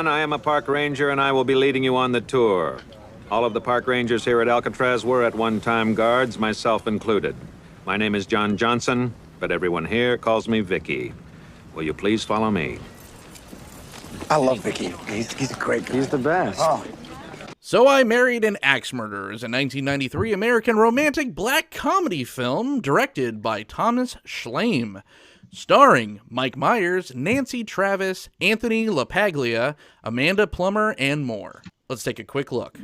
I am a park ranger, and I will be leading you on the tour. All of the park rangers here at Alcatraz were at one time guards, myself included. My name is John Johnson, but everyone here calls me Vicky. Will you please follow me? I love Vicky. He's a great guy. He's the best. Oh. So I Married an Axe Murderer is a 1993 American romantic black comedy film directed by Thomas Schlamme, starring Mike Myers, Nancy Travis, Anthony LaPaglia, Amanda Plummer, and more. Let's take a quick look.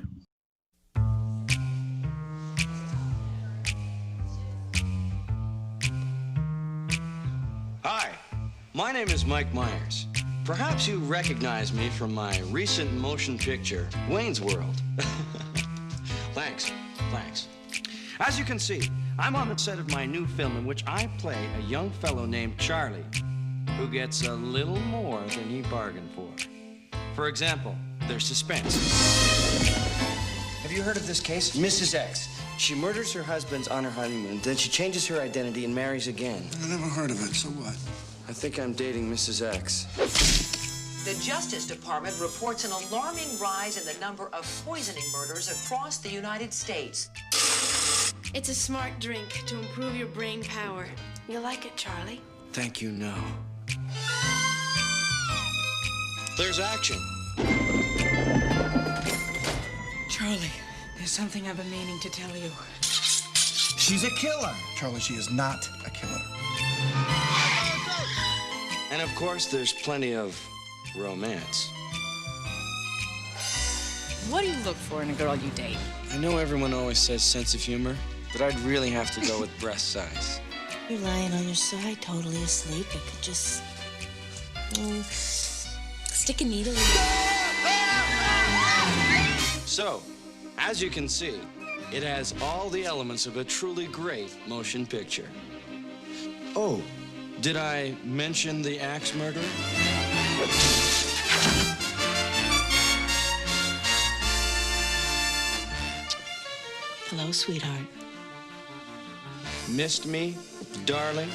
Hi, my name is Mike Myers. Perhaps you recognize me from my recent motion picture, Wayne's World. Thanks. As you can see, I'm on the set of my new film in which I play a young fellow named Charlie, who gets a little more than he bargained for. For example, there's suspense. Have you heard of this case? Mrs. X. She murders her husband on her honeymoon, then she changes her identity and marries again. I never heard of it, so what? I think I'm dating Mrs. X. The Justice Department reports an alarming rise in the number of poisoning murders across the United States. It's a smart drink to improve your brain power. You like it, Charlie? Thank you, no. There's action. Charlie, there's something I've been meaning to tell you. She's a killer. Charlie, she is not a killer. And of course, there's plenty of romance. What do you look for in a girl you date? I know everyone always says sense of humor, but I'd really have to go with breast size. You're lying on your side, totally asleep. I could just stick a needle in you. So, as you can see, it has all the elements of a truly great motion picture. Oh, did I mention the axe murder? Hello, sweetheart. Missed me, darling?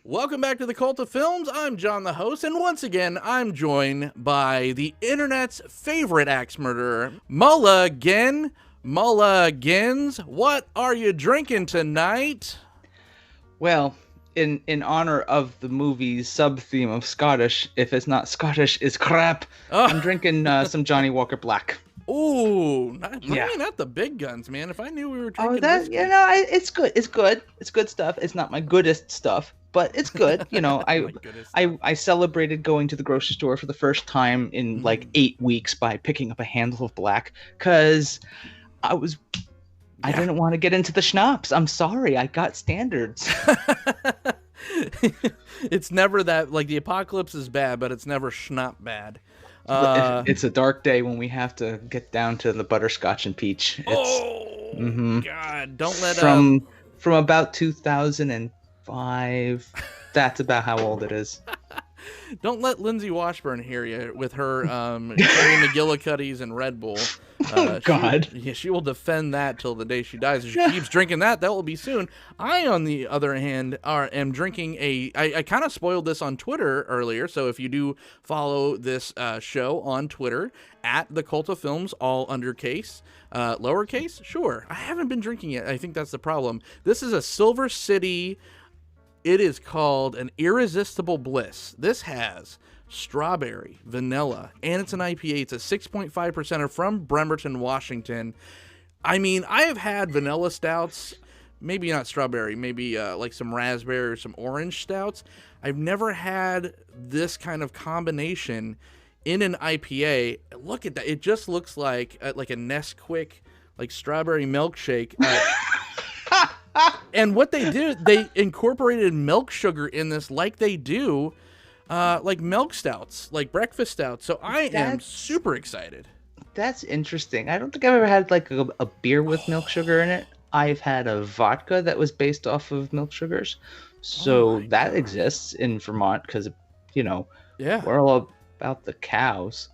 Welcome back to the Cult of Films. I'm John, the host, and once again, I'm joined by the internet's favorite axe murderer, Mulligans. What are you drinking tonight? Well, in honor of the movie's sub-theme of Scottish, if it's not Scottish, it's crap, I'm drinking some Johnny Walker Black. Ooh, bringing out the big guns, man. If I knew we were drinking whiskey. It's good. It's good. It's good stuff. It's not my goodest stuff, but it's good. I celebrated going to the grocery store for the first time in like 8 weeks by picking up a handle of black, because I didn't want to get into the schnapps. I'm sorry. I got standards. It's never that, like, the apocalypse is bad, but it's never schnapp bad. It's a dark day when we have to get down to the butterscotch and peach. God, don't let from about 2005. That's about how old it is. Don't let Lindsay Washburn hear you with her Terry McGillicuddy's and Red Bull. God. She will defend that till the day she dies. If she keeps drinking that will be soon. I, on the other hand, am drinking I kind of spoiled this on Twitter earlier, so if you do follow this show on Twitter, at the Cult of Films, all undercase, lowercase, sure. I haven't been drinking it. I think that's the problem. This is a Silver City. It is called an Irresistible Bliss. This has strawberry, vanilla, and it's an IPA. It's a 6.5% from Bremerton, Washington. I mean, I have had vanilla stouts, maybe not strawberry, maybe like some raspberry or some orange stouts. I've never had this kind of combination in an IPA. Look at that. It just looks like a Nesquik, like strawberry milkshake. And what they did, they incorporated milk sugar in this like they do like milk stouts, like breakfast stouts. So I am super excited. That's interesting. I don't think I've ever had like a beer with milk sugar in it. I've had a vodka that was based off of milk sugars. So that exists in Vermont because, we're all out the cows.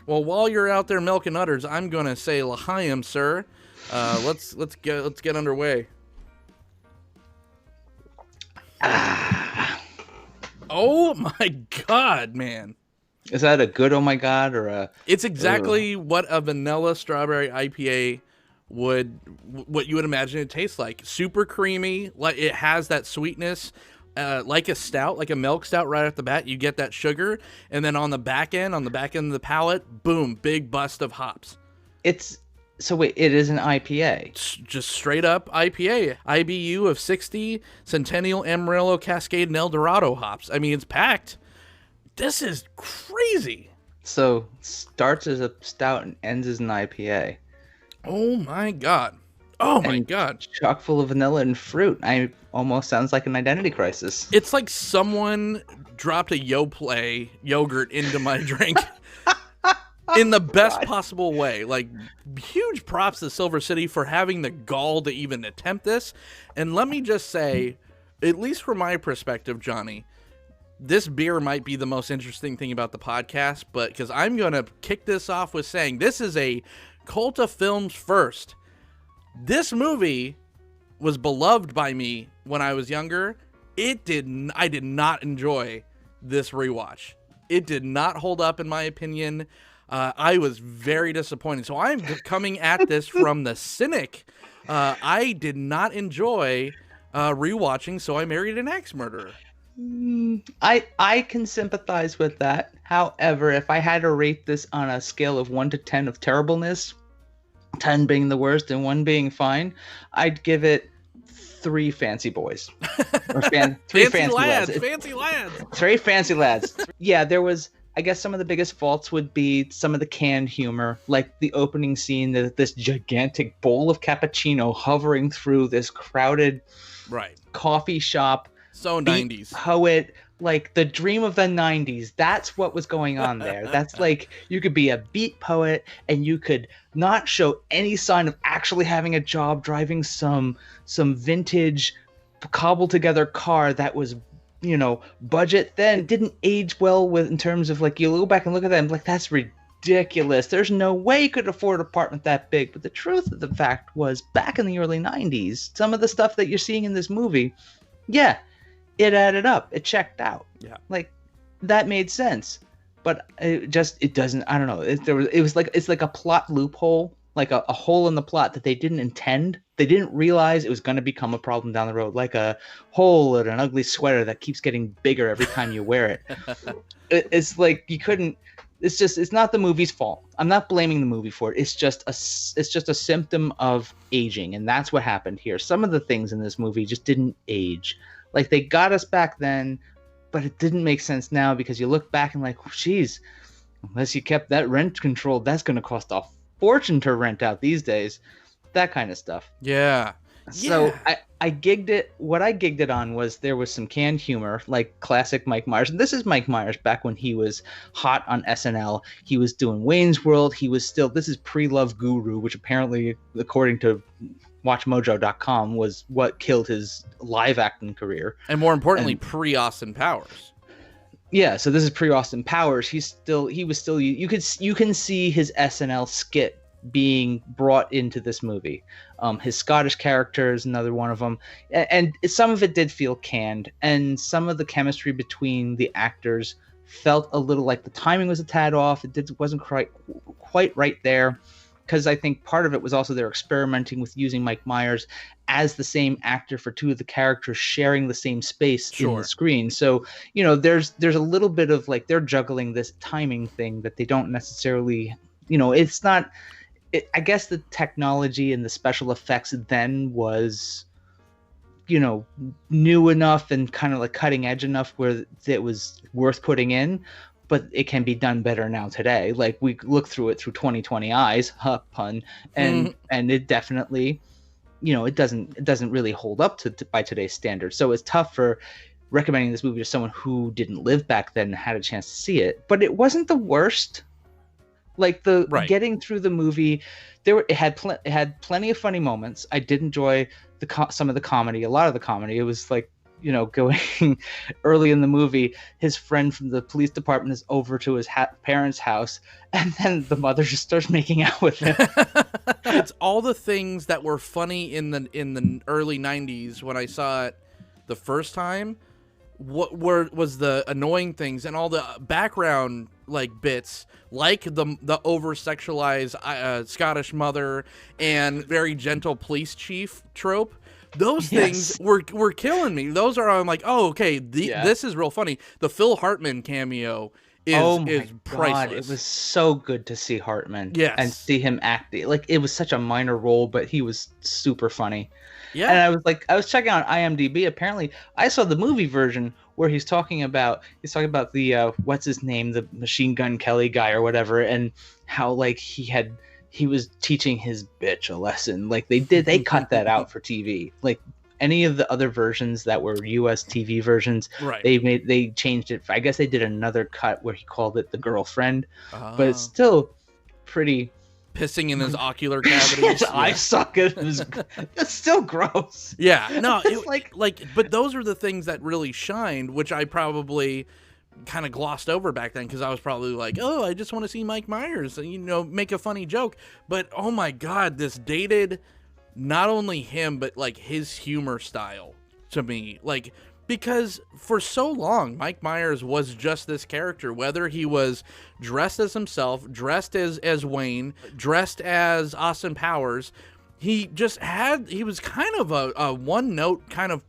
Well, while you're out there milking udders, I'm gonna say l'chaim, sir. Let's get underway. Oh my God, man! Is that a good oh my God or a? It's exactly what a vanilla strawberry IPA what you would imagine it tastes like. Super creamy, like it has that sweetness, like a stout, like a milk stout right off the bat. You get that sugar, and then on the back end of the palate, boom, big bust of hops. So wait, it is an IPA. It's just straight up IPA. IBU of 60, Centennial, Amarillo, Cascade, and El Dorado hops. I mean, it's packed. This is crazy. So starts as a stout and ends as an IPA. Oh my God. Oh my God. Chock full of vanilla and fruit. Almost sounds like an identity crisis. It's like someone dropped a Yoplait yogurt into my drink. In the best possible way. Like, huge props to Silver City for having the gall to even attempt this. And let me just say, at least from my perspective, Johnny, this beer might be the most interesting thing about the podcast, but because I'm going to kick this off with saying this is a cult of films first. This movie was beloved by me when I was younger. I did not enjoy this rewatch. It did not hold up, in my opinion. I was very disappointed. So I'm coming at this from the cynic. I did not enjoy rewatching So I Married an Axe Murderer. I can sympathize with that. However, if I had to rate this on a scale of 1 to 10 of terribleness, 10 being the worst and 1 being fine, I'd give it 3 fancy boys. Or 3 fancy lads. Fancy lads. 3 fancy lads. Yeah, there was, I guess some of the biggest faults would be some of the canned humor, like the opening scene, this gigantic bowl of cappuccino hovering through this crowded coffee shop. So 90s. Poet, like the dream of the 90s. That's what was going on there. That's like, you could be a beat poet and you could not show any sign of actually having a job driving some vintage cobbled together car that was, budget then, didn't age well with in terms of like, you go back and look at that and like, that's ridiculous. There's no way you could afford an apartment that big. But the truth of the fact was, back in the early 90s, some of the stuff that you're seeing in this movie, yeah, it added up. It checked out. Yeah. Like, that made sense. But it doesn't, I don't know. It's like a plot loophole, like a hole in the plot that they didn't intend. They didn't realize it was going to become a problem down the road, like a hole in an ugly sweater that keeps getting bigger every time you wear it. It's like you couldn't. It's not the movie's fault. I'm not blaming the movie for it. It's just a symptom of aging, and that's what happened here. Some of the things in this movie just didn't age. Like, they got us back then, but it didn't make sense now because you look back and like, geez, unless you kept that rent controlled, that's going to cost a fortune to rent out these days. That kind of stuff. Yeah. So I gigged it. What I gigged it on was there was some canned humor, like classic Mike Myers. And this is Mike Myers back when he was hot on SNL. He was doing Wayne's World. This is pre-Love Guru, which apparently, according to WatchMojo.com, was what killed his live acting career. And more importantly, pre-Austin Powers. Yeah, so this is pre-Austin Powers. You can see his SNL skit being brought into this movie. His Scottish character is another one of them. And some of it did feel canned, and some of the chemistry between the actors felt a little like the timing was a tad off. Wasn't quite right there. Because I think part of it was also they're experimenting with using Mike Myers as the same actor for 2 of the characters sharing the same space in the screen. So, there's a little bit of like they're juggling this timing thing that they don't necessarily, it's not. I guess the technology and the special effects then was, new enough and kind of like cutting edge enough where it was worth putting in. But it can be done better now today. Like, we look through it through 2020 eyes, pun, and it definitely, it doesn't really hold up by today's standards. So it's tough for recommending this movie to someone who didn't live back then and had a chance to see it. But it wasn't the worst. Like getting through the movie, it had plenty of funny moments. I did enjoy some of the comedy, a lot of the comedy. It was like, going early in the movie, his friend from the police department is over to his parents' house, and then the mother just starts making out with him. It's all the things that were funny in the early 90s when I saw it the first time. What was the annoying things and all the background like bits, like the over sexualized Scottish mother and very gentle police chief trope. Those things were killing me. Those are, I'm like, oh, okay, this is real funny. The Phil Hartman cameo is priceless. It was so good to see Hartman and see him acting. Like, it was such a minor role, but he was super funny. Yeah. And I was checking out IMDb. Apparently, I saw the movie version where he's talking about the what's his name, the Machine Gun Kelly guy or whatever, and how like he was teaching his bitch a lesson. Like they cut that out for TV. Like any of the other versions that were US TV versions, right, they changed it. I guess they did another cut where he called it the girlfriend, but it's still pretty. Pissing in his ocular cavities. His eye socket it's still gross. Yeah, no, but those are the things that really shined, which I probably kind of glossed over back then because I was probably like, oh, I just want to see Mike Myers, make a funny joke. But oh my God, this dated not only him, but like his humor style to me, like. Because for so long, Mike Myers was just this character, whether he was dressed as himself, dressed as Wayne, dressed as Austin Powers, he was kind of a one-note kind of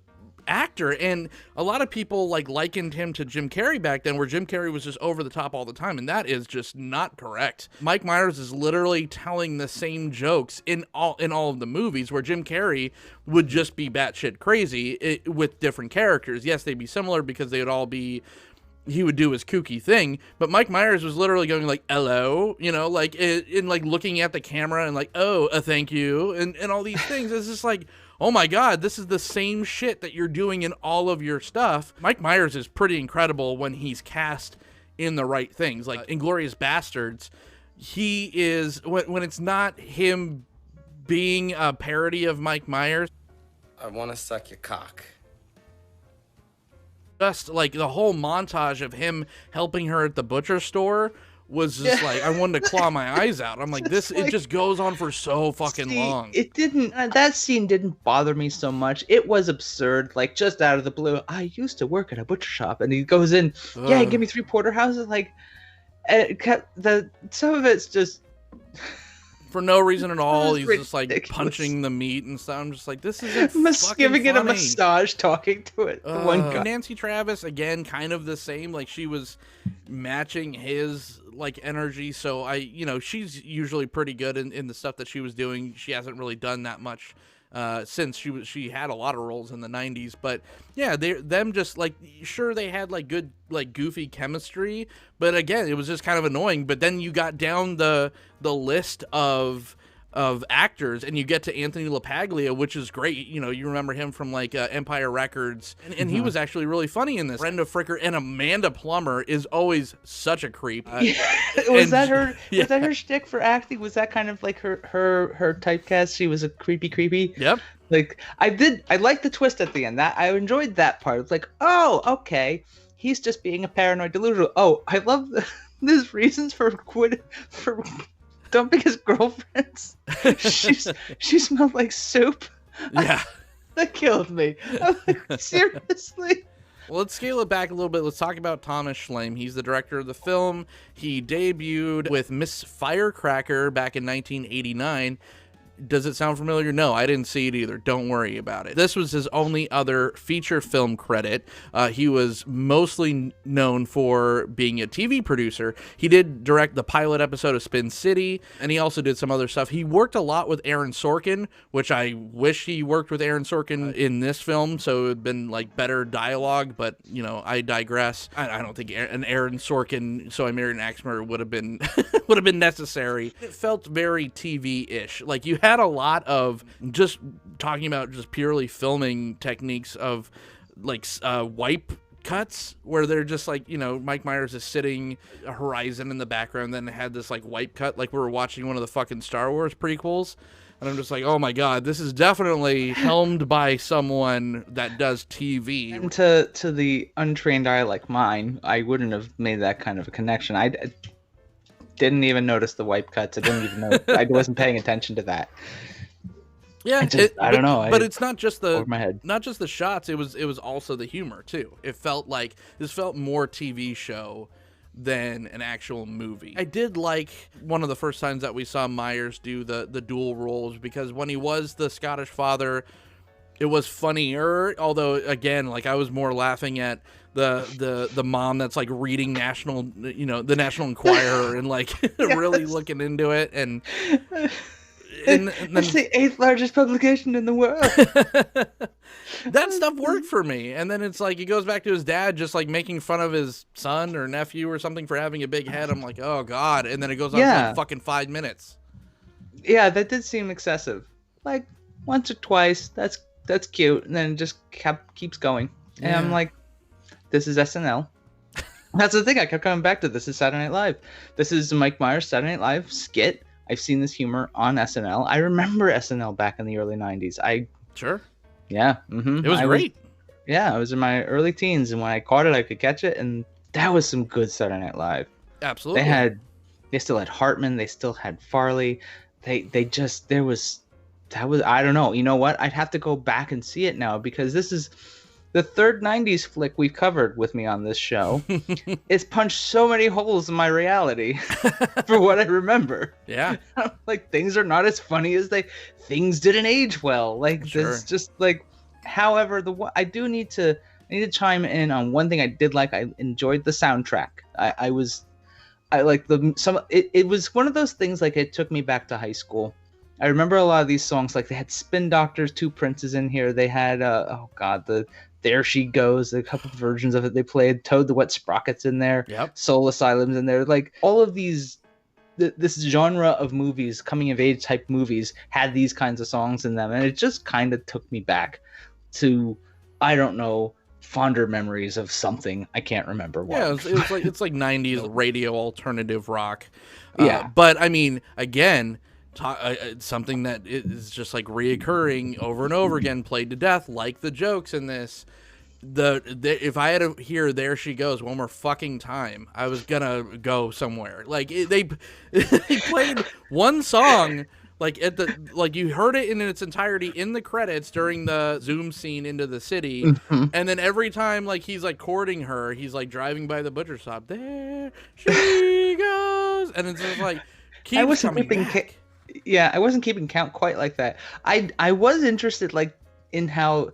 actor. And a lot of people likened him to Jim Carrey back then, where Jim Carrey was just over the top all the time, and that is just not correct. Mike Myers is literally telling the same jokes in all of the movies, where Jim Carrey would just be batshit crazy with different characters. Yes, they'd be similar because they would all be. He would do his kooky thing, but Mike Myers was literally going like, hello, looking at the camera and like, oh, thank you, and all these things. It's just like, oh my God, this is the same shit that you're doing in all of your stuff. Mike Myers is pretty incredible when he's cast in the right things. Like Inglourious Bastards, he is, when it's not him being a parody of Mike Myers. I want to suck your cock. Just like the whole montage of him helping her at the butcher store was just like, I wanted to claw my eyes out. I'm like, it just goes on for so fucking long. It didn't, that scene didn't bother me so much. It was absurd, like just out of the blue. I used to work at a butcher shop, and he goes in, give me 3 porterhouses. Like, some of it's just. For no reason at all, he's just like punching the meat and stuff. I'm just like, this isn't fucking giving funny. it a massage, talking to it. One guy. Nancy Travis, again, kind of the same. Like, she was matching his energy. So she's usually pretty good in the stuff that she was doing. She hasn't really done that much since she had a lot of roles in the 90s. But yeah, them just sure, they had good goofy chemistry, but again, it was just kind of annoying. But then you got down the list of actors, and you get to Anthony LaPaglia, which is great. You remember him from Empire Records, and he was actually really funny in this. Brenda Fricker and Amanda Plummer is always such a creep. Was that her? Yeah. Was that her shtick for acting? Was that kind of like her typecast? She was a creepy. Yep. I liked the twist at the end. That I enjoyed that part. It's like, oh, okay, he's just being a paranoid delusional. Oh, I love there's reasons for dumping his girlfriends. She smelled like soup. Yeah. That killed me. I'm like, seriously? Well, let's scale it back a little bit. Let's talk about Thomas Schlamme. He's the director of the film. He debuted with Miss Firecracker back in 1989. Does it sound familiar? No, I didn't see it either. Don't worry about it. This was his only other feature film credit. He was mostly known for being a TV producer. He did direct the pilot episode of Spin City, and he also did some other stuff. He worked a lot with Aaron Sorkin, which I wish he worked with Aaron Sorkin in this film, so it would have been better dialogue, but, I digress. I don't think an Aaron Sorkin, So I Married an Axe Murderer would have been necessary. It felt very TV-ish. You had a lot of just talking about just purely filming techniques of wipe cuts where they're just Mike Myers is sitting a horizon in the background, then it had this wipe cut like we were watching one of the fucking Star Wars prequels. And I'm just like, oh my God, this is definitely helmed by someone that does TV. And to the untrained eye like mine, I wouldn't have made that kind of a connection. I didn't even notice the wipe cuts. I didn't even know. I wasn't paying attention to that. Yeah, I don't know. But it's not just over my head. not just the shots. It was also the humor too. It felt like this felt more TV show than an actual movie. I did like one of the first times that we saw Myers do the dual roles, because when he was the Scottish father, it was funnier. Although again, like I was more laughing at the mom that's like reading the National Enquirer and like really looking into it and then, it's the 8th largest publication in the world. That stuff worked for me. And then it's like he goes back to his dad just like making fun of his son or nephew or something for having a big head. I'm like, oh God. And then it goes on for like fucking 5 minutes. Yeah, that did seem excessive. Like once or twice, that's cute, and then it just keeps going. And I'm like, this is SNL. That's the thing. I kept coming back to. This is Saturday Night Live. This is Mike Myers' Saturday Night Live skit. I've seen this humor on SNL. I remember SNL back in the early 90s. Sure. Yeah. Mm-hmm. It was great. I was in my early teens, and when I caught it, I could catch it, and that was some good Saturday Night Live. Absolutely. They still had Hartman. They still had Farley. I don't know. You know what? I'd have to go back and see it now, because this is the third 90s flick we've covered with me on this show. It's punched so many holes in my reality for what I remember. Yeah. Like, things are not as funny as things didn't age well. Like, Sure. This just like, however, I need to chime in on one thing I did like. I enjoyed the soundtrack. It was one of those things, like, it took me back to high school. I remember a lot of these songs, like they had Spin Doctors, Two Princes in here. They had, There She Goes, a couple of versions of it they played. Toad the Wet Sprockets in there. Yep. Soul Asylum's in there. Like, all of these, this genre of movies, coming of age type movies, had these kinds of songs in them. And it just kind of took me back to, I don't know, fonder memories of something. I can't remember what. Yeah, it's like 90s radio alternative rock. Yeah. But I mean, again, something that is just like reoccurring over and over again, played to death, like the jokes in this. If I had to hear "There She Goes" one more fucking time, I was gonna go somewhere. Like they played one song, like you heard it in its entirety in the credits during the zoom scene into the city, and then every time like he's like courting her, he's like driving by the butcher shop. There she goes, and it's just like keeps coming back. I wasn't keeping count quite like that. I was interested, like, in how,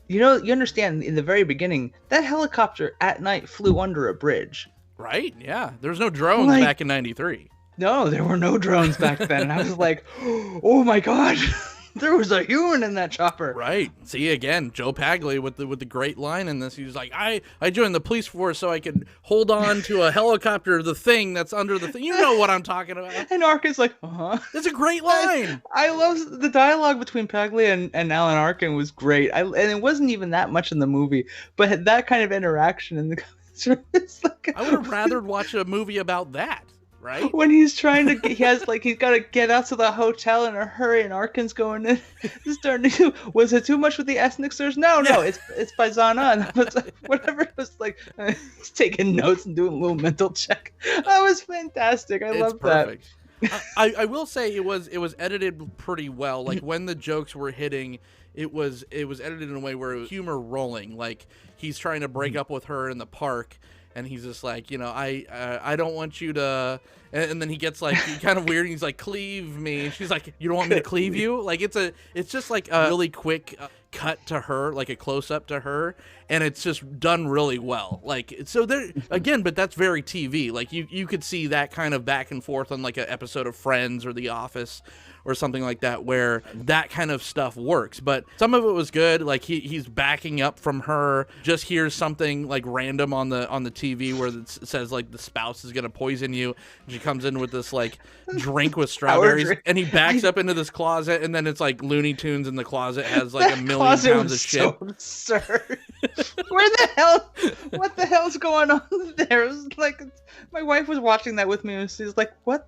you understand, in the very beginning, that helicopter at night flew under a bridge. Right? Yeah. There's no drones back in 93. No, there were no drones back then. And I was like, oh my God, there was a human in that chopper. Right. See, again, Joe Paglia with the great line in this. He was like, I joined the police force so I could hold on to a helicopter, the thing that's under the thing. You know what I'm talking about. And Arkin's like, uh-huh. It's a great line. I love the dialogue between Paglia and Alan Arkin was great. And it wasn't even that much in the movie, but that kind of interaction in the it's like, I would have rather watch a movie about that. Right? When he's trying to, he's got to get out to the hotel in a hurry, and Arkin's going in. Was it too much with the ethnic slurs? No, it's Paisana. And whatever. It was like, he's taking notes and doing a little mental check. That was fantastic. I love that. I will say it was edited pretty well. Like when the jokes were hitting, it was edited in a way where it was humor rolling. Like he's trying to break up with her in the park. And he's just like, I don't want you to, and then he gets like kind of weird. And he's like, cleave me. And she's like, you don't want me to cleave you? Like it's just like a really quick cut to her, like a close up to her, and it's just done really well. Like so there again, but that's very TV. Like you could see that kind of back and forth on like an episode of Friends or The Office or something like that, where that kind of stuff works. But some of it was good. Like he's backing up from her, just hears something like random on the TV where it says like the spouse is gonna poison you. And she comes in with this like drink with strawberries, and he backs up into this closet, and then it's like Looney Tunes in the closet has like a million pounds of shit. So absurd. What the hell's going on there? It was like, my wife was watching that with me, and she's like, what?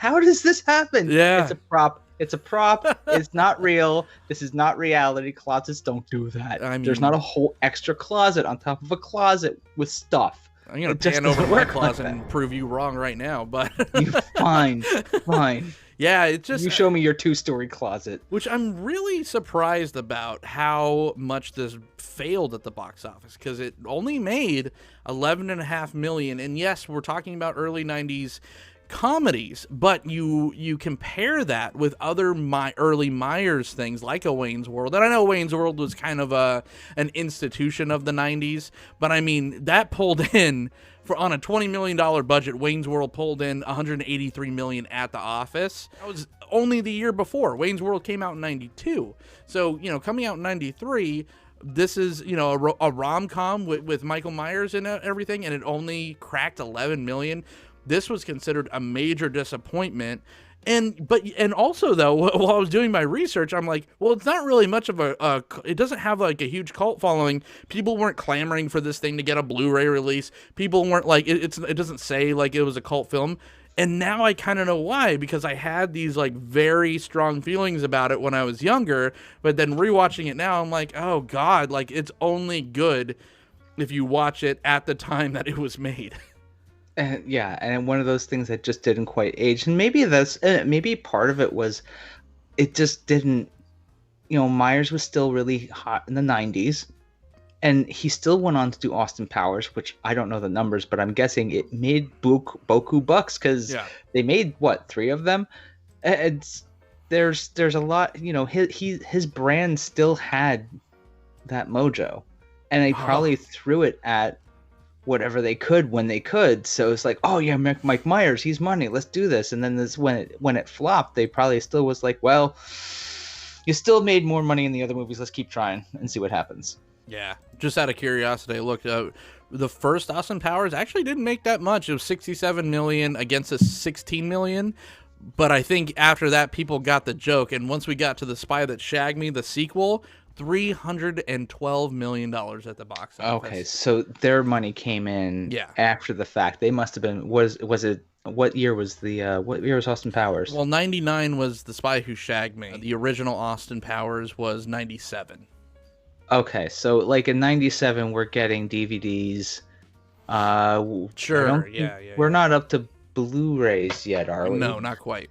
how does this happen? Yeah. It's a prop. It's a prop. It's not real. This is not reality. Closets don't do that. I mean, there's not a whole extra closet on top of a closet with stuff. I'm gonna pan over my closet and prove you wrong right now, but fine. Yeah, it's just you show me your 2-story closet. Which I'm really surprised about how much this failed at the box office, because it only made $11.5 million. And yes, we're talking about early 90s comedies, but you compare that with other early Myers things like a Wayne's World. And I know Wayne's World was kind of an institution of the 90s, but I mean, that pulled in on a $20 million budget. Wayne's World pulled in $183 million at the office. That was only the year before. Wayne's World came out in 92. So, coming out in 93, this is, a rom-com with Michael Myers and everything, and it only cracked 11 million. This was considered a major disappointment. And also though, while I was doing my research, I'm like, well, it's not really much of it doesn't have like a huge cult following. People weren't clamoring for this thing to get a Blu-ray release. People weren't like, it doesn't say like it was a cult film. And now I kind of know why, because I had these like very strong feelings about it when I was younger, but then rewatching it now, I'm like, oh God, like it's only good if you watch it at the time that it was made. And one of those things that just didn't quite age, and maybe part of it was it just didn't. Myers was still really hot in the 90s, and he still went on to do Austin Powers, which I don't know the numbers, but I'm guessing it made boku bucks, because they made 3 of them. There's a lot. His brand still had that mojo, and they probably threw it at whatever they could when they could. So it's like, oh yeah, Mike Myers, he's money, let's do this. And then when it flopped, they probably still was like, well, you still made more money in the other movies, let's keep trying and see what happens. Yeah, just out of curiosity, I looked up the first Austin Powers actually didn't make that much. It was 67 million against a 16 million. But I think after that, people got the joke. And once we got to The Spy That Shagged Me, the sequel, $312 million at the box office. Okay, so their money came in after the fact. They must have been, was it, what year was Austin Powers? Well, 99 was The Spy Who Shagged Me. The original Austin Powers was 97. Okay, so like in 97, we're getting DVDs. Sure, yeah. We're not up to Blu-rays yet, are we? No, not quite.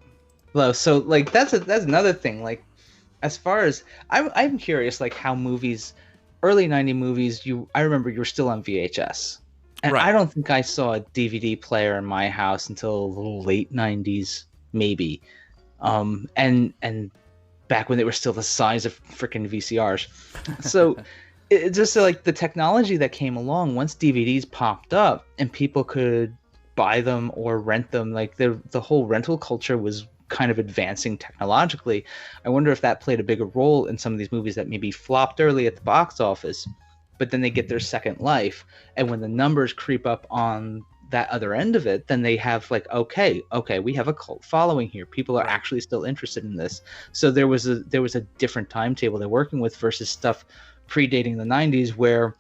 Well, so like that's another thing. Like, as far as I'm curious, like how movies, early 90 movies, I remember you were still on VHS, and I don't think I saw a DVD player in my house until the late 90s, maybe, and back when they were still the size of freaking VCRs. So it's just like the technology that came along once DVDs popped up and people could buy them or rent them, like the whole rental culture was kind of advancing technologically. I wonder if that played a bigger role in some of these movies that maybe flopped early at the box office, but then they get their second life, and when the numbers creep up on that other end of it, then they have like, okay, we have a cult following here. People are actually still interested in this. So there was a different timetable they're working with versus stuff predating the 90s where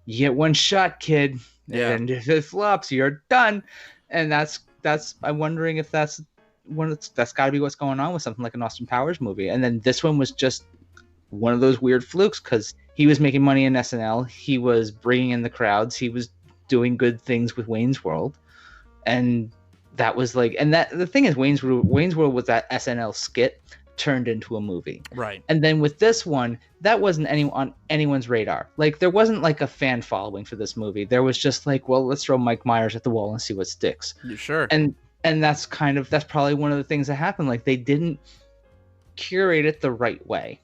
you get one shot, kid, and if it flops, you're done. And that's I'm wondering if that's got to be what's going on with something like an Austin Powers movie. And then this one was just one of those weird flukes because he was making money in SNL, he was bringing in the crowds, he was doing good things with Wayne's World, and that was like, and that the thing is, Wayne's World was that SNL skit turned into a movie, right? And then with this one, that wasn't on anyone's radar. Like there wasn't like a fan following for this movie. There was just like, well, let's throw Mike Myers at the wall and see what sticks. Sure. And that's probably one of the things that happened. Like they didn't curate it the right way.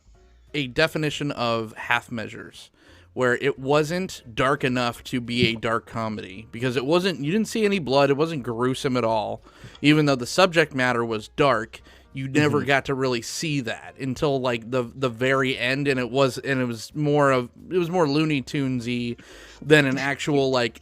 A definition of half measures, where it wasn't dark enough to be a dark comedy because it wasn't, you didn't see any blood, it wasn't gruesome at all. Even though the subject matter was dark, you never got to really see that until like the very end, and it was more Looney Tunesy than an actual like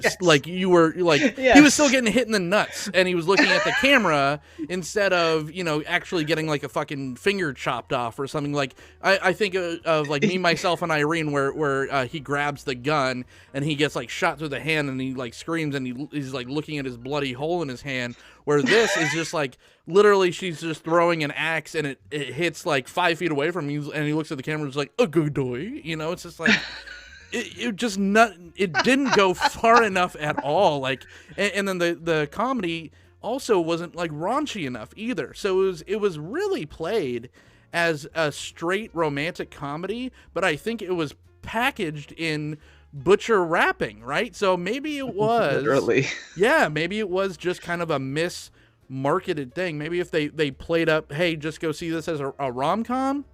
you were like he was still getting hit in the nuts and he was looking at the camera instead of actually getting like a fucking finger chopped off or something. Like I think of like Me, Myself, and Irene where he grabs the gun and he gets like shot through the hand and he like screams and he's like looking at his bloody hole in his hand, where this is just like literally she's just throwing an axe and it hits like 5 feet away from him and he looks at the camera and is like a good boy, it's just like it didn't go far enough at all. Like, and then the comedy also wasn't like raunchy enough either. So it was really played as a straight romantic comedy, but I think it was packaged in butcher rapping, right? So maybe it was literally, maybe it was just kind of a mismarketed thing. Maybe if they played up, hey, just go see this as a rom-com,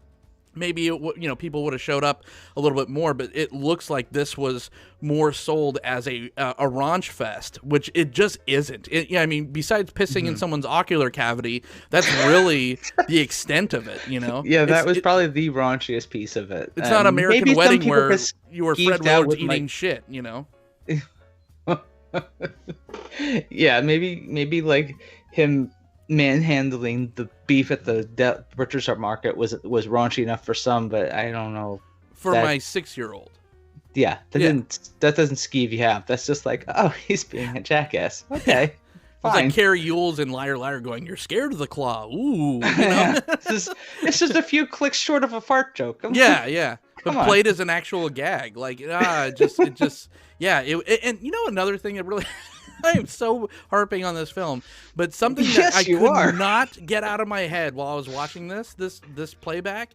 maybe people would have showed up a little bit more, but it looks like this was more sold as a raunch fest, which it just isn't. I mean, besides pissing in someone's ocular cavity, that's really the extent of it, Yeah, that was probably the raunchiest piece of it. It's not American Wedding where you were Fred Willard eating shit, Yeah, maybe like him manhandling the beef at the butcher shop market was raunchy enough for some, but I don't know. For my 6-year-old. Yeah, that doesn't skeeve you half. That's just like, oh, he's being a jackass. Okay. It's like Carrie Ewell's in Liar Liar going, "You're scared of the claw." Ooh, it's just a few clicks short of a fart joke. Yeah. But played as an actual gag. Like, and another thing that really I am so harping on this film, but something that I could not get out of my head while I was watching this playback,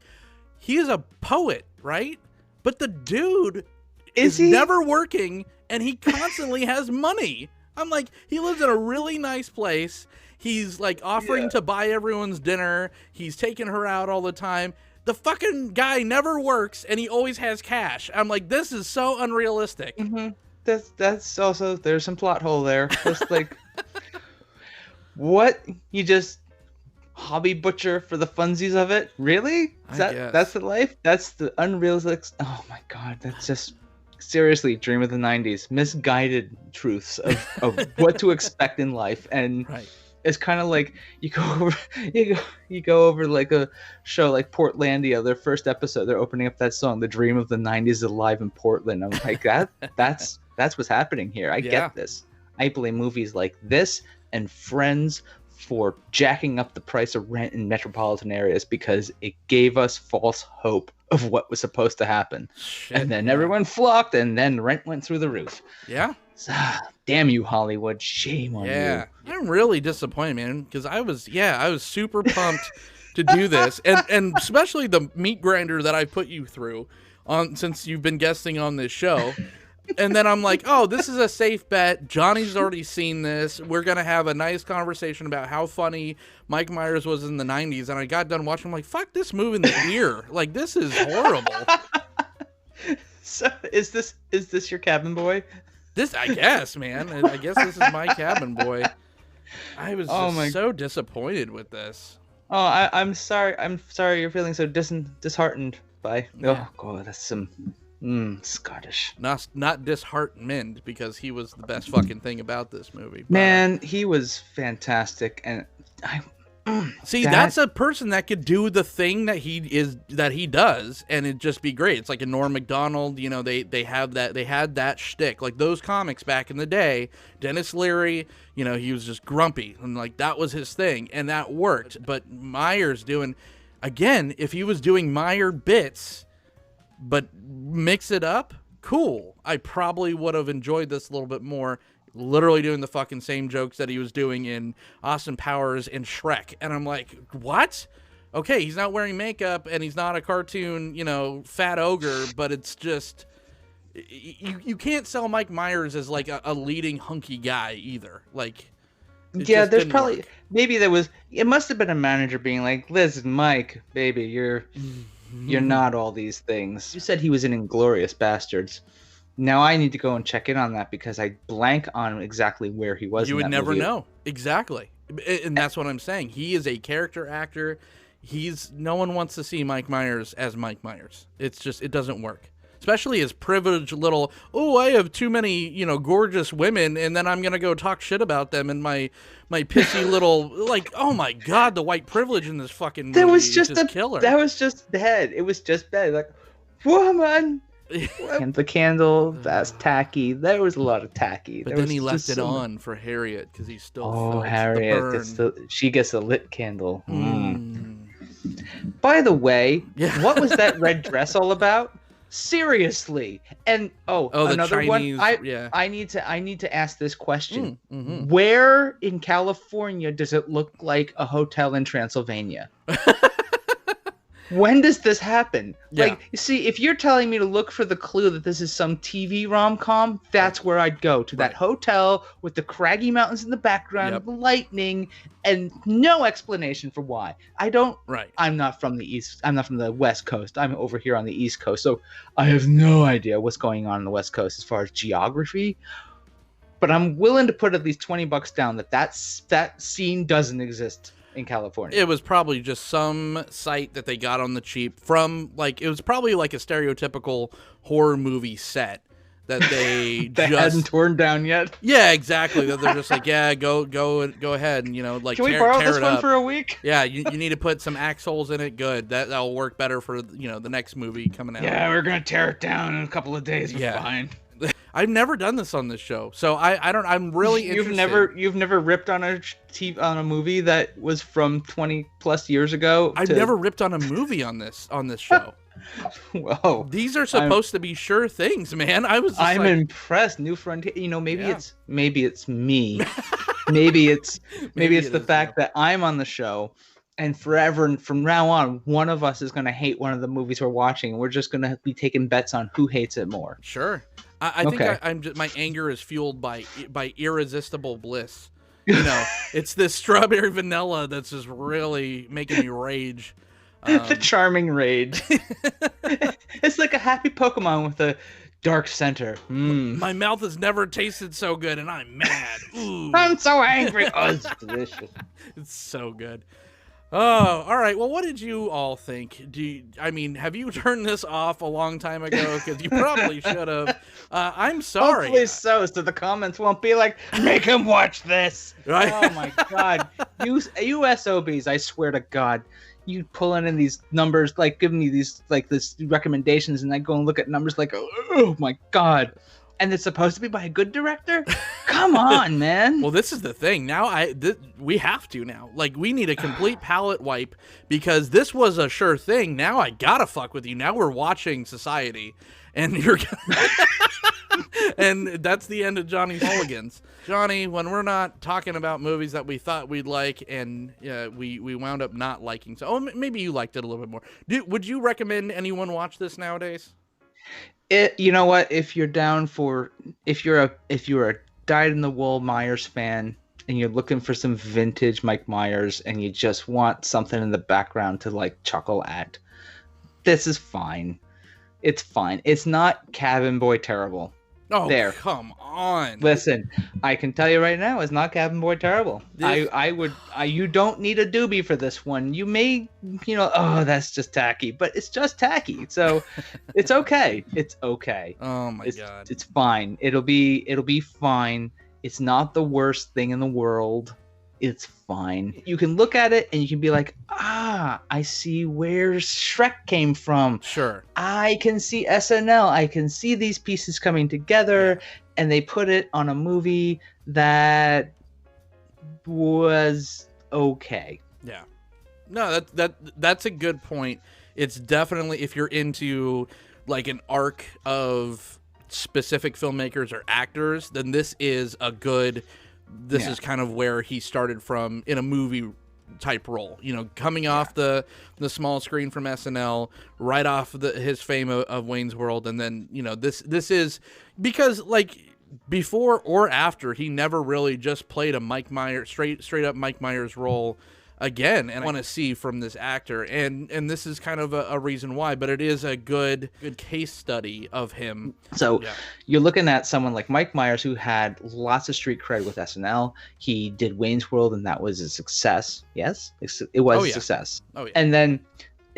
he is a poet, right? But the dude is never working and he constantly has money. I'm like, he lives in a really nice place. He's like offering to buy everyone's dinner. He's taking her out all the time. The fucking guy never works and he always has cash. I'm like, this is so unrealistic. Mm-hmm. That's also, there's some plot hole there. Just like, what? You just hobby butcher for the funsies of it? Really? That's the life? That's the unrealistic. Oh my God, that's just seriously dream of the 90s. Misguided truths of what to expect in life. And it's kind of like you go over like a show like Portlandia, their first episode, they're opening up that song, "The Dream of the 90s is Alive in Portland." I'm like, that's what's happening here. I get this. I blame movies like this and Friends for jacking up the price of rent in metropolitan areas because it gave us false hope of what was supposed to happen. And then everyone flocked and then rent went through the roof. Yeah. So, damn you, Hollywood. Shame on you. Yeah. I'm really disappointed, man, because I was super pumped to do this. And especially the meat grinder that I put you through since you've been guesting on this show. And then I'm like, oh, this is a safe bet. Johnny's already seen this. We're going to have a nice conversation about how funny Mike Myers was in the 90s. And I got done watching. I'm like, fuck this movie in the ear. Like, this is horrible. So is this your cabin boy? This, I guess, man. I guess this is my cabin boy. I was so disappointed with this. Oh, I'm sorry. I'm sorry you're feeling so disheartened by. Yeah. Oh, God, that's some... Scottish. Not disheartened, because he was the best fucking thing about this movie. Man, he was fantastic, and that's a person that could do the thing that he does, and it'd just be great. It's like a Norm Macdonald. They had that shtick, like those comics back in the day. Dennis Leary, he was just grumpy, and like that was his thing, and that worked. But Myers if he was doing Meyer bits, but mix it up, cool. I probably would have enjoyed this a little bit more, literally doing the fucking same jokes that he was doing in Austin Powers and Shrek. And I'm like, what? Okay, he's not wearing makeup and he's not a cartoon, fat ogre, but it's just, you can't sell Mike Myers as like a leading hunky guy either. Like, there's probably work. Maybe it must have been a manager being like, listen, Mike, baby, you're not all these things. You said he was in Inglourious Bastards. Now I need to go and check in on that because I blank on exactly where he was. You would never know. Exactly. And that's what I'm saying. He is a character actor. No one wants to see Mike Myers as Mike Myers. It's just, it doesn't work. especially his privileged little, oh, I have too many, you know, gorgeous women, and then I'm gonna go talk shit about them in my pissy little, like, oh my god, the white privilege in this fucking movie That was just is killer. That was just bad. It was just bad. Like, woman. And the candle, that's tacky. There was a lot of tacky. But then he left it on for Harriet because he still felt Harriet the burn. she gets a lit candle. By the way, what was that red dress all about? Seriously. And another Chinese, one. I need to ask this question. Where in California does it look like a hotel in Transylvania? When does this happen? Yeah. Like, you see, if you're telling me to look for the clue that this is some TV rom-com, that's where I'd go, to that hotel with the craggy mountains in the background, the lightning, and no explanation for why. I'm not from the East. I'm not from the West Coast. I'm over here on the East Coast, so I have no idea what's going on the West Coast as far as geography. But I'm willing to put at least $20 down that scene doesn't exist in California. It was probably just some site that they got on the cheap from, like, it was probably like a stereotypical horror movie set that they just hadn't torn down yet. Yeah, exactly. That they're just like, yeah, go ahead and, you know, like, can we borrow this one up for a week? Yeah, you need to put some axe holes in it. Good, that'll work better for, you know, the next movie coming out. Yeah, we're gonna tear it down in a couple of days. Fine. I've never done this on this show, so I'm really interested. You've never ripped on a movie that was from 20 plus years ago. I've never ripped on a movie on this show. Whoa, these are supposed to be sure things, man. I'm impressed. New Frontier. You know, maybe it's me. maybe it's the fact that I'm on the show. And forever, and from now on, one of us is going to hate one of the movies we're watching. We're just going to be taking bets on who hates it more. Sure. I think I'm just, my anger is fueled by irresistible bliss. You know, it's this strawberry vanilla that's just really making me rage. The charming rage. It's like a happy Pokemon with a dark center. My mouth has never tasted so good, and I'm mad. Ooh. I'm so angry. Oh, it's delicious. It's so good. Oh, all right. Well, what did you all think? Have you turned this off a long time ago? Because you probably should have. I'm sorry. Hopefully so the comments won't be like, make him watch this. Right? Oh my God. You SOBs, I swear to God. You pulling in these numbers, like giving me these this recommendations, and I go and look at numbers like, oh my God. And it's supposed to be by a good director? Come on, man. Well, this is the thing. Now we have to now. Like, we need a complete palate wipe because this was a sure thing. Now I gotta fuck with you. Now we're watching Society, and you're and that's the end of Johnny's Mulligans. Johnny, when we're not talking about movies that we thought we'd like and we wound up not liking, so maybe you liked it a little bit more. Would you recommend anyone watch this nowadays? You know what? If you're down for, if you're a dyed-in-the-wool Myers fan and you're looking for some vintage Mike Myers and you just want something in the background to like chuckle at, this is fine. It's fine. It's not Cabin Boy terrible. Oh, there. Come on. Listen, I can tell you right now, it's not Cabin Boy terrible. You don't need a doobie for this one. You may, that's just tacky, but it's just tacky. So it's okay. It's okay. Oh my God. It's fine. It'll be fine. It's not the worst thing in the world. It's fine. You can look at it and you can be like, I see where Shrek came from. Sure. I can see SNL. I can see these pieces coming together, and they put it on a movie that was okay. Yeah. No, that's a good point. It's definitely, if you're into like an arc of specific filmmakers or actors, then this is a good. This is kind of where he started from in a movie type role, coming off the small screen from SNL, right off his fame of Wayne's World. And then, this is because like before or after, he never really just played a Mike Myers, straight up Mike Myers role again. And I want to see from this actor, and this is kind of a reason why, but it is a good case study of him. So you're looking at someone like Mike Myers, who had lots of street cred with SNL. He did Wayne's World, and that was a success. Yes, it was a success. Oh yeah. And then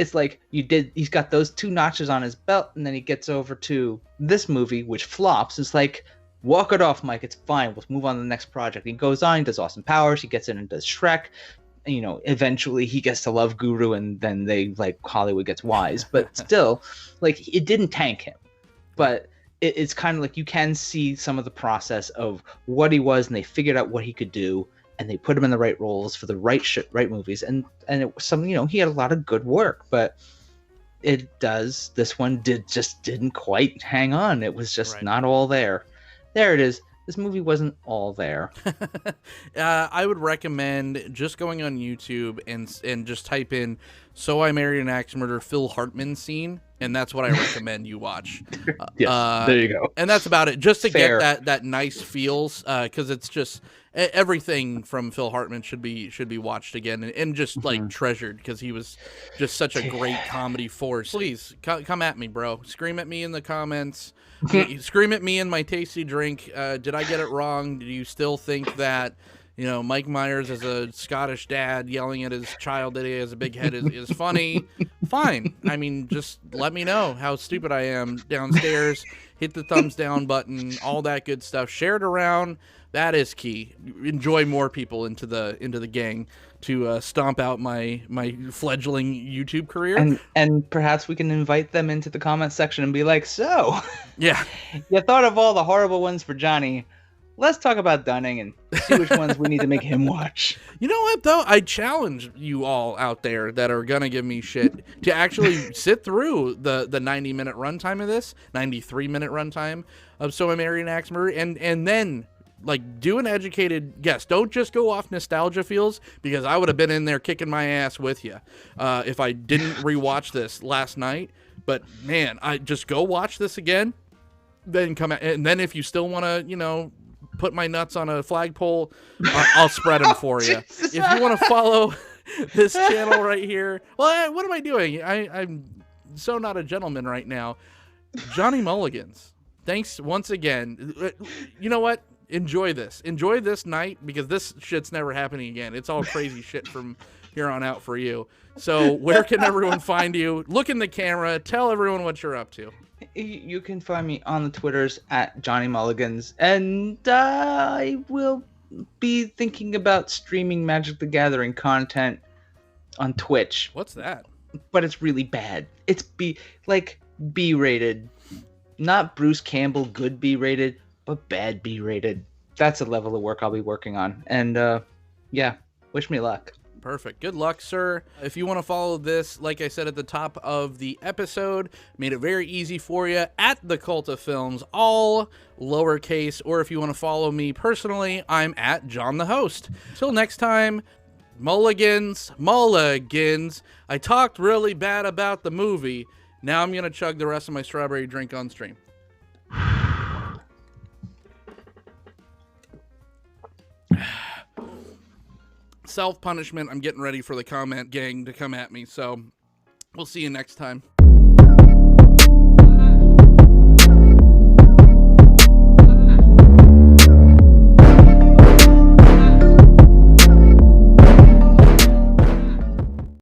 it's like he's got those 2 notches on his belt, and then he gets over to this movie, which flops. It's like, walk it off, Mike. It's fine. We'll move on to the next project. He goes on, he does Austin Powers, he gets in and does Shrek. Eventually he gets to love Guru, and then Hollywood gets wise. But still, it didn't tank him. But it's kind of like you can see some of the process of what he was, and they figured out what he could do, and they put him in the right roles for the right movies, and it was some, he had a lot of good work, but this one didn't quite hang on. It was just not all there. There it is. This movie wasn't all there. I would recommend just going on YouTube and just type in "So I Married an Axe Murderer" Phil Hartman scene, and that's what I recommend you watch. Yes, there you go. And that's about it, just to get that nice feels, because it's just everything from Phil Hartman should be watched again and just treasured, because he was just such a great comedy force. Please come at me, bro. Scream at me in the comments. Scream at me in my tasty drink. Did I get it wrong? Do you still think that Mike Myers as a Scottish dad yelling at his child that he has a big head is funny? Fine. I mean, just let me know how stupid I am downstairs. Hit the thumbs down button, all that good stuff. Share it around. That is key. Enjoy more people into the gang to stomp out my fledgling YouTube career. And perhaps we can invite them into the comment section and be like, so, yeah, you thought of all the horrible ones for Johnny. Let's talk about Dunning and see which ones we need to make him watch. You know what, though? I challenge you all out there that are going to give me shit to actually sit through the 90-minute runtime of this, 93-minute runtime of So I Married an Axe Murderer, and then do an educated guess. Don't just go off nostalgia feels, because I would have been in there kicking my ass with you if I didn't rewatch this last night. But man, I just go watch this again, then come out, and then if you still want to, put my nuts on a flagpole, I'll spread them for you. If you want to follow this channel right here, well, what am I doing? I'm so not a gentleman right now. Johnny Mulligans, thanks once again. You know what? Enjoy this night, because this shit's never happening again. It's all crazy shit from here on out for you. So where can everyone find you? Look in the camera. Tell everyone what you're up to. You can find me on the Twitters at Johnny Mulligans, and I will be thinking about streaming Magic the Gathering content on Twitch. What's that? But it's really bad. It's B-rated. Not Bruce Campbell good B-rated, but bad B-rated. That's a level of work I'll be working on. And yeah, wish me luck. Perfect. Good luck, sir. If you want to follow this, like I said at the top of the episode, made it very easy for you at The Cult of Films, all lowercase. Or if you want to follow me personally, I'm at John the Host. Till next time, Mulligans. I talked really bad about the movie. Now I'm going to chug the rest of my strawberry drink on stream. Self-punishment. I'm getting ready for the comment gang to come at me, so we'll see you next time.